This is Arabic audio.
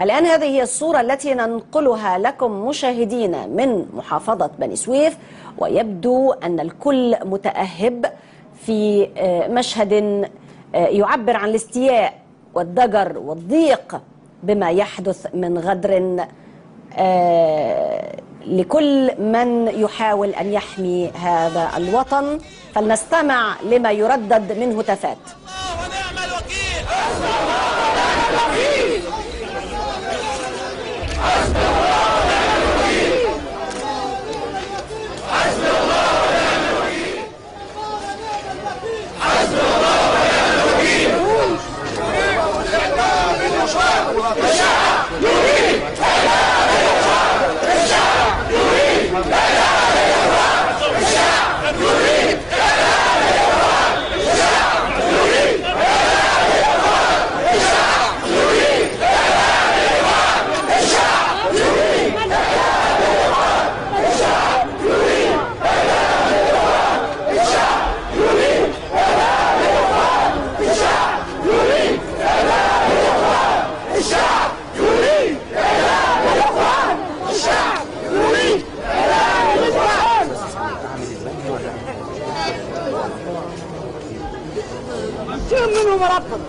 الآن هذه هي الصورة التي ننقلها لكم مشاهدينا من محافظة بني سويف، ويبدو أن الكل متأهب في مشهد يعبر عن الاستياء والضجر والضيق بما يحدث من غدر لكل من يحاول أن يحمي هذا الوطن. فلنستمع لما يردد من هتافات. ونعم الوكيل. منهم مربط